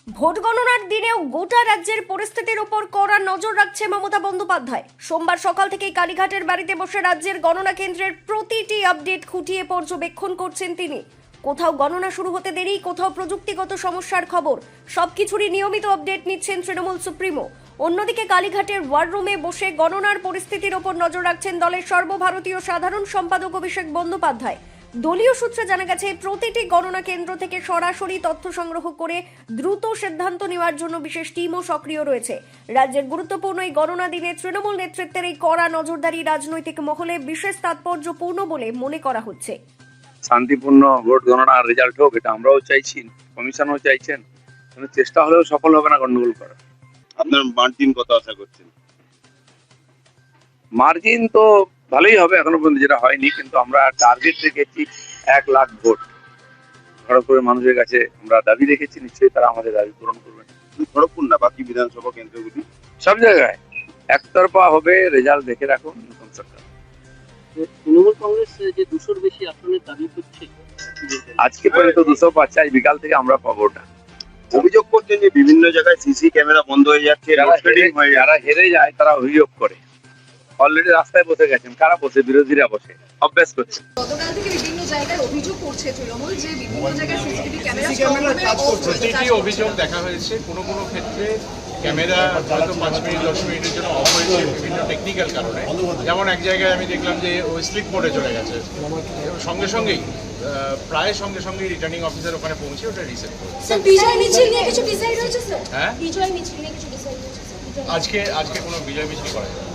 Vote গণনার দিনেও গোটা রাজ্যের পরিস্থিতির উপর কড়া নজর রাখছে মমতা বন্দ্যোপাধ্যায়। সোমবার সকাল থেকেই কালীঘাটের বাড়িতে বসে রাজ্যের গণনা কেন্দ্রের প্রতিটি আপডেট খুঁটিয়ে পর্যবেক্ষণ করছেন তিনি। কোথাও গণনা শুরু হতে দেরি, কোথাও প্রযুক্তিগত সমস্যার খবর, সবকিছুরই নিয়মিত আপডেট নিচ্ছেন তৃণমূল সুপ্রিমো। অন্যদিকে কালীঘাটের ওয়ার রুমে বসে গণনার পরিস্থিতির ওপর নজর রাখছেন দলের সর্বভারতীয় সাধারণ সম্পাদক অভিষেক বন্দ্যোপাধ্যায়। দলীয় সূত্রে জানা গেছে, প্রতিটি গণনা কেন্দ্র থেকে সরাসরি তথ্য সংগ্রহ করে দ্রুত সিদ্ধান্ত নেওয়ার জন্য বিশেষ টিমও সক্রিয় রয়েছে। রাজ্যের গুরুত্বপূর্ণ এই গণনা দিনে তৃণমূল নেতৃত্বের এই কড়া নজরদারি রাজনৈতিক মহলে বিশেষ তাৎপর্যপূর্ণ বলে মনে করা হচ্ছে। শান্তিপূর্ণ ভোট গণনার রেজাল্ট হোক, এটা আমরাও চাইছি, কমিশনও চাইছেন। কিন্তু চেষ্টা হলেও সফল হবে না গন্ডগোল করা। আপনার মার্জিন কত আশা করছেন? মার্জিন তো ভালোই হবে, এখনো পর্যন্ত যেটা হয়নি, কিন্তু আমরা টার্গেট রেখেছি 1 লাখ ভোট। খড়গপুরের মানুষের কাছে আমরা দাবি রেখেছি, নিশ্চয়ই তারা আমাদের দাবি পূরণ করবেন। খড়গপুর না, বাকি বিধানসভা কেন্দ্রগুলি সব জায়গায় একতরফা হবে, রেজাল্ট দেখে রাখুন নতুন সরকার। তৃণমূল কংগ্রেস যে 200-র বেশি আসনের দাবি করছে, আজকে পর্যন্ত 200 পাচ্ছে, আজ বিকাল থেকে আমরা পাবো না। অভিযোগ করছেন যে বিভিন্ন জায়গায় সিসি ক্যামেরা বন্ধ হয়ে যাচ্ছে, লোডশেডিং হয়ে যাচ্ছে। যারা হেরে যায় তারা অভিযোগ করে। অলরেডি রাস্তায় বসে গেছেন। কারা বসে? বিরোধীরা বসে অভ্যাস করছে। গতকাল থেকে বিভিন্ন জায়গায় অভিযোগ করছে তৃণমূল যে বিভিন্ন জায়গায় সিসিটিভি ক্যামেরা কাজ করছে। প্রতিটি অভিযোগ দেখা হয়েছে। কোনো কোনো ক্ষেত্রে ক্যামেরা হয়তো 5 মিনিট 10 মিনিটের জন্য অফ হয়েছে বিভিন্ন টেকনিক্যাল কারণে। যেমন এক জায়গায় আমি দেখলাম যে ওই স্লিপ মোডে চলে গেছে, সঙ্গে সঙ্গেই প্রায় সঙ্গে সঙ্গেই রিটার্নিং অফিসার ওখানে পৌঁছে ওটা রিসেট করে। স্যার, বিজয় মিছিল নিয়ে কিছু ডিসাইড হয়েছে স্যার? হ্যাঁ, বিজয় মিছিল নিয়ে কিছু ডিসাইড হয়েছে স্যার? আজকে কোনো বিজয় মিছিল করা যাবে।